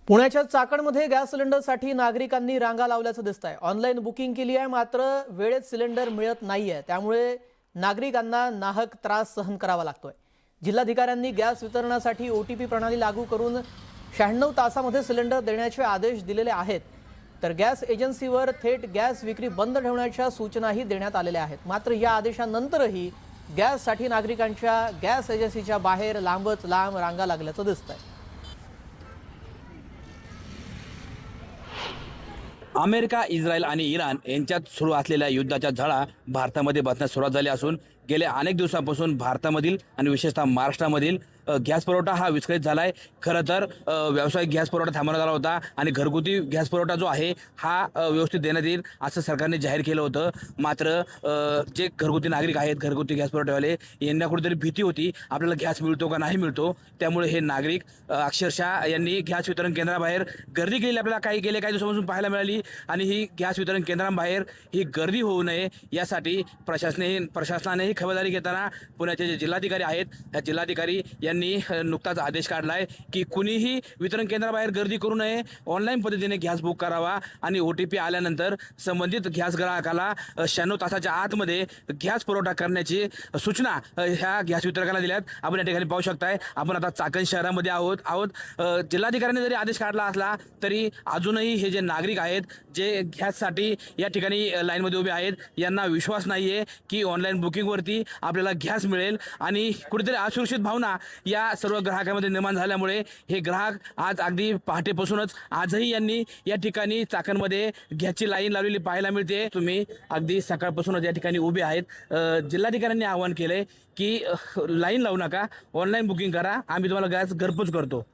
पुण्याच्या चाकणमध्ये गॅस सिलेंडरसाठी नागरिकांनी रांगा लावल्याचं दिसतंय। ऑनलाईन बुकिंग केली आहे, मात्र वेळेत सिलेंडर मिळत नाहीये, त्यामुळे नागरिकांना नाहक त्रास सहन करावा लागतोय। जिल्हाधिकाऱ्यांनी गॅस वितरणासाठी ओटीपी प्रणाली लागू करून 96 तासांमध्ये सिलेंडर देण्याचे आदेश दिलेले आहेत, तर गॅस एजन्सीवर थेट गॅस विक्री बंद ठेवण्याच्या सूचनाही देण्यात आलेल्या आहेत। मात्र या आदेशानंतरही गॅससाठी नागरिकांच्या गॅस एजन्सीच्या बाहेर लांबच लांब रांगा लागल्याचं दिसतंय। अमेरिका, इस्रायल आणि इराण यांच्यात सुरू असलेल्या युद्धाच्या झळा भारतामध्ये बसण्यास सुरुवात झाली असून गेल्या अनेक दिवसांपासून भारतामधील आणि विशेषतः महाराष्ट्रामधील गॅस पुरवठा हा विस्कळीत झाला आहे। खरं तर व्यावसायिक गॅस पुरवठा थांबवण्यात आला होता आणि घरगुती गॅस पुरवठा जो आहे हा व्यवस्थित देण्यात येईल असं सरकारने जाहीर केलं होतं। मात्र जे घरगुती नागरिक आहेत, घरगुती गॅस पुरवठावाले, यांना कुठेतरी भीती होती आपल्याला गॅस मिळतो का नाही मिळतो, त्यामुळे हे नागरिक अक्षरशः यांनी गॅस वितरण केंद्राबाहेर गर्दी केलेली आपल्याला काही दिवसांपासून पाहायला मिळाली। आणि ही गॅस वितरण केंद्रांबाहेर ही गर्दी होऊ नये यासाठी प्रशासनाने खबरदारी घेताना पुण्याचे जे जिल्हाधिकारी आहेत, त्या जिल्हाधिकारी यांनी नुकताच आदेश काढलाय की कुणीही वितरण केंद्राबाहेर गर्दी करू नये, ऑनलाईन पद्धतीने गॅस बुक करावा आणि ओटीपी आल्यानंतर संबंधित गॅस ग्राहकाला 96 तासाच्या आतमध्ये गॅस पुरवठा करण्याची सूचना ह्या गॅस वितरकांना दिल्यात। आपण या ठिकाणी पाहू शकताय, आपण आता चाकण शहरामध्ये आहोत। जिल्हाधिकाऱ्यांनी जरी आदेश काढला असला तरी अजूनही हे जे नागरिक आहेत, जे गॅससाठी या ठिकाणी लाईनमध्ये उभे आहेत, यांना विश्वास नाहीये की ऑनलाईन बुकिंगवरती आपल्याला गॅस मिळेल आणि कुठेतरी असुरक्षित भावना या सर्व ग्राहकांमध्ये निर्माण झाल्यामुळे हे ग्राहक आज अगदी पहाटेपासूनच आजही यांनी या ठिकाणी चाकणमध्ये गॅसची लाईन लावलेली पाहायला मिळते। तुम्ही अगदी सकाळपासूनच या ठिकाणी उभे आहेत। जिल्हाधिकाऱ्यांनी आवाहन केलंय की लाईन लावू नका, ऑनलाईन बुकिंग करा, आम्ही तुम्हाला गॅस घरपोच करतो।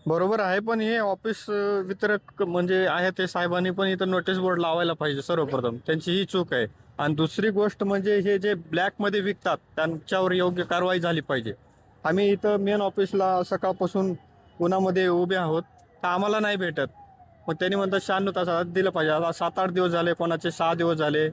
बरोबर आहे, पण हे ऑफिस वितरक म्हणजे आहे ते साहेबांनी पण इथं नोटीस बोर्ड लावायला पाहिजे सर्वप्रथम, त्यांची ही चूक आहे। आणि दुसरी गोष्ट म्हणजे हे जे ब्लॅकमध्ये विकतात त्यांच्यावर योग्य कारवाई झाली पाहिजे। आम्ही इथं मेन ऑफिसला सकाळपासून उन्हामध्ये उभे आहोत, तर आम्हाला नाही भेटत। मग त्यांनी म्हणतात 96 तासात दिलं पाहिजे। आता 7-8 दिवस झाले, कोणाचे 6 दिवस झाले।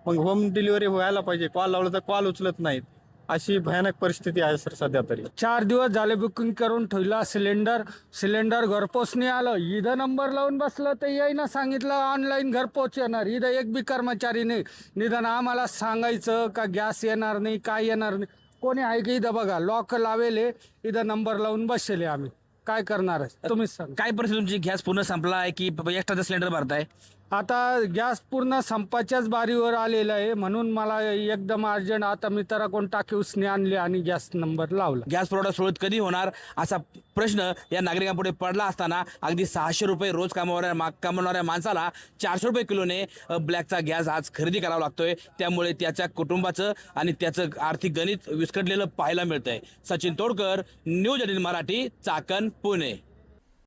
मग होम डिलिव्हरी व्हायला पाहिजे, कॉल लावलं तर कॉल उचलत नाहीत, अशी भयानक परिस्थिती आहे सर सध्या तरी। 4 दिवस झाले बुकिंग करून ठेवला सिलेंडर घरपोच नाही आलं। इथं नंबर लावून बसलं तर येईना, सांगितलं ऑनलाईन घरपोच येणार। इथं एक बी कर्मचारी नाही, निदान आम्हाला सांगायचं का गॅस येणार नाही, काय येणार नाही, कोणी आहे की? इथं बघा लॉक लावेले, इथं नंबर लावून बसले, आम्ही काय करणार आहे तुम्हीच सांगा। काय परिस्थिती तुमची? गॅस पूर्ण संपला आहे की एक्स्ट्राचा सिलेंडर भरताय? आता गॅस पूर्ण संपाच्याच बारीवर आलेला आहे, म्हणून मला एकदम अर्जंट आता मी तर कोण टाकी उसने आणली आणि गॅस नंबर लावला। गॅस पुरवठा सुरळीत कधी होणार असा प्रश्न या नागरिकांपुढे पडला असताना अगदी 600 रुपये रोज कमावणाऱ्या माणसाला 400 रुपये किलोने ब्लॅकचा गॅस आज खरेदी करावा लागतोय। त्यामुळे त्याच्या कुटुंबाचं आणि त्याचं आर्थिक गणित विस्कटलेलं पाहायला मिळतंय। सचिन तोडकर, न्यूज 18 मराठी, चाकण, पुणे।